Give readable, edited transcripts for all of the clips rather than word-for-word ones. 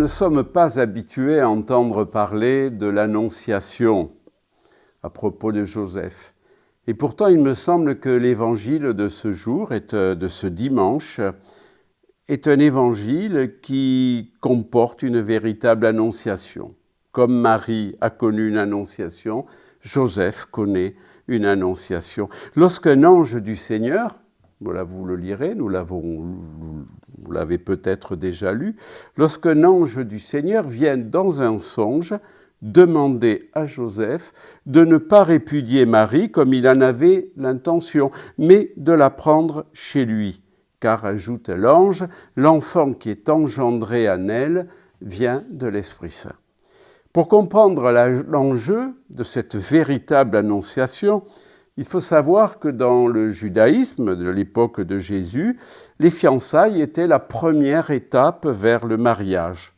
ne sommes pas habitués à entendre parler de l'Annonciation à propos de Joseph. Et pourtant, il me semble que l'évangile de ce jour, de ce dimanche, est un évangile qui comporte une véritable annonciation. Comme Marie a connu une annonciation, Joseph connaît une annonciation. Lorsqu'un ange du Seigneur, voilà, vous le lirez, vous l'avez peut-être déjà lu, lorsqu'un ange du Seigneur vient dans un songe demander à Joseph de ne pas répudier Marie comme il en avait l'intention, mais de la prendre chez lui. Car, ajoute l'ange, l'enfant qui est engendré en elle vient de l'Esprit Saint. Pour comprendre l'enjeu de cette véritable annonciation, il faut savoir que dans le judaïsme de l'époque de Jésus, les fiançailles étaient la première étape vers le mariage.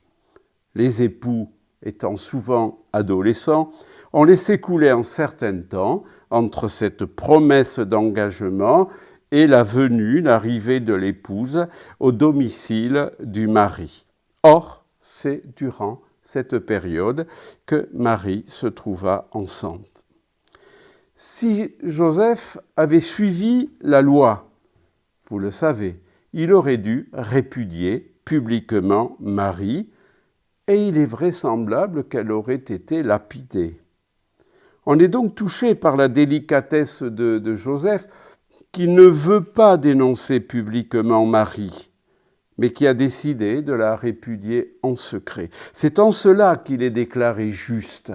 Les époux, étant souvent adolescents, ont laissé couler un certain temps entre cette promesse d'engagement et l'arrivée de l'épouse au domicile du mari. Or, c'est durant cette période que Marie se trouva enceinte. Si Joseph avait suivi la loi, vous le savez, il aurait dû répudier publiquement Marie, et il est vraisemblable qu'elle aurait été lapidée. On est donc touché par la délicatesse de Joseph, qui ne veut pas dénoncer publiquement Marie, mais qui a décidé de la répudier en secret. C'est en cela qu'il est déclaré juste,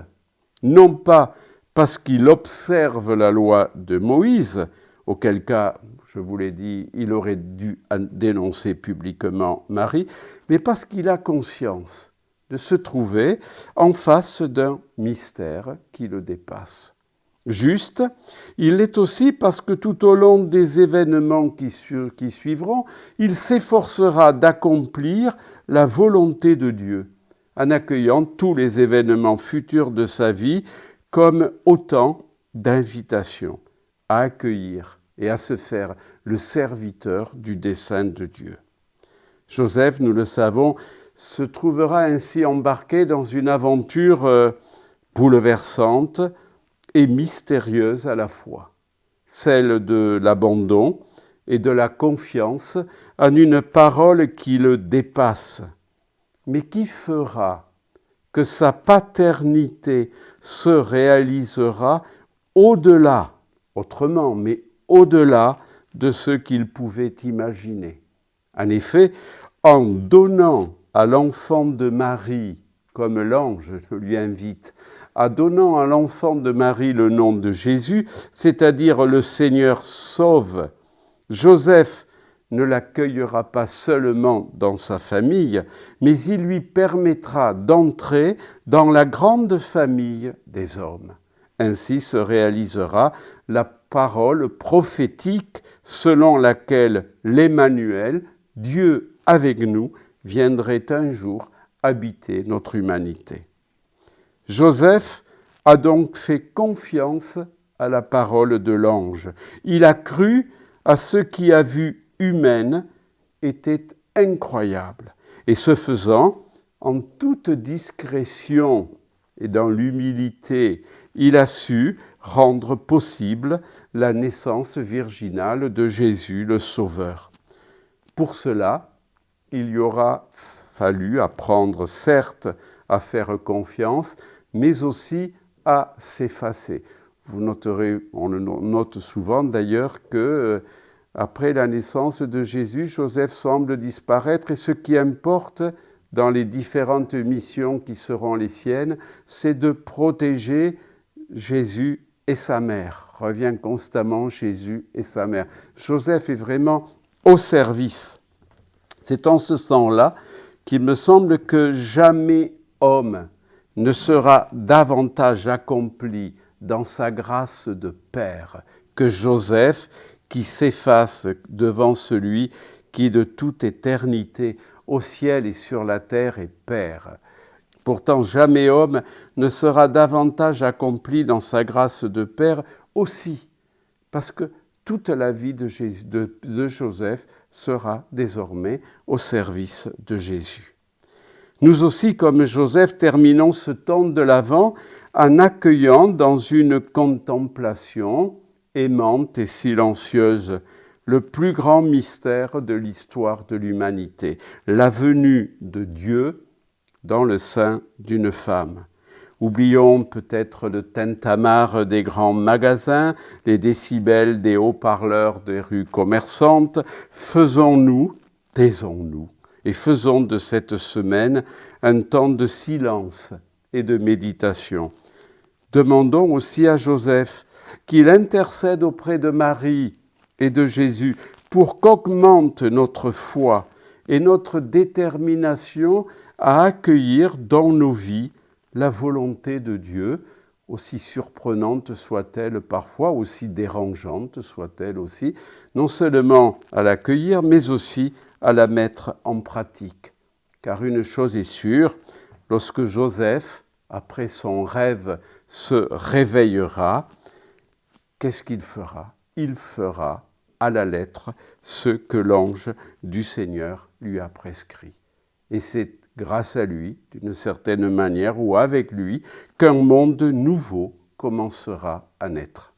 non pas parce qu'il observe la loi de Moïse, auquel cas, je vous l'ai dit, il aurait dû dénoncer publiquement Marie, mais parce qu'il a conscience de se trouver en face d'un mystère qui le dépasse. Juste, il l'est aussi parce que tout au long des événements qui suivront, il s'efforcera d'accomplir la volonté de Dieu, en accueillant tous les événements futurs de sa vie comme autant d'invitations à accueillir et à se faire le serviteur du dessein de Dieu. Joseph, nous le savons, se trouvera ainsi embarqué dans une aventure bouleversante et mystérieuse à la fois, celle de l'abandon et de la confiance en une parole qui le dépasse, mais qui fera que sa paternité se réalisera au-delà, autrement, mais au-delà de ce qu'il pouvait imaginer. En effet, en donnant à l'enfant de Marie, comme l'ange lui invite, en donnant à l'enfant de Marie le nom de Jésus, c'est-à-dire le Seigneur sauve, Joseph ne l'accueillera pas seulement dans sa famille, mais il lui permettra d'entrer dans la grande famille des hommes. Ainsi se réalisera la parole prophétique selon laquelle l'Emmanuel, Dieu avec nous, viendrait un jour habiter notre humanité. Joseph a donc fait confiance à la parole de l'ange. Il a cru à ce qui, à vue humaine, était incroyable. Et ce faisant, en toute discrétion et dans l'humilité, il a su rendre possible la naissance virginale de Jésus, le Sauveur. Pour cela, il y aura fallu apprendre, certes, à faire confiance, mais aussi à s'effacer. Vous noterez, on le note souvent d'ailleurs que après la naissance de Jésus, Joseph semble disparaître et ce qui importe dans les différentes missions qui seront les siennes, c'est de protéger Jésus et sa mère. Revient constamment Jésus et sa mère. Joseph est vraiment au service. C'est en ce sens-là qu'il me semble que jamais homme ne sera davantage accompli dans sa grâce de Père que Joseph, qui s'efface devant celui qui de toute éternité au ciel et sur la terre est Père. Pourtant, jamais homme ne sera davantage accompli dans sa grâce de Père aussi, parce que toute la vie de Joseph sera désormais au service de Jésus. Nous aussi, comme Joseph, terminons ce temps de l'Avent en accueillant dans une contemplation aimante et silencieuse le plus grand mystère de l'histoire de l'humanité, la venue de Dieu dans le sein d'une femme. Oublions peut-être le tintamarre des grands magasins, les décibels des haut-parleurs des rues commerçantes. Faisons-nous, taisons-nous, et faisons de cette semaine un temps de silence et de méditation. Demandons aussi à Joseph qu'il intercède auprès de Marie et de Jésus pour qu'augmente notre foi et notre détermination à accueillir dans nos vies la volonté de Dieu, aussi surprenante soit-elle parfois, aussi dérangeante soit-elle aussi, non seulement à l'accueillir, mais aussi à la mettre en pratique. Car une chose est sûre, lorsque Joseph, après son rêve, se réveillera, qu'est-ce qu'il fera? Il fera à la lettre ce que l'ange du Seigneur lui a prescrit. Et c'est grâce à lui, d'une certaine manière, ou avec lui, qu'un monde nouveau commencera à naître.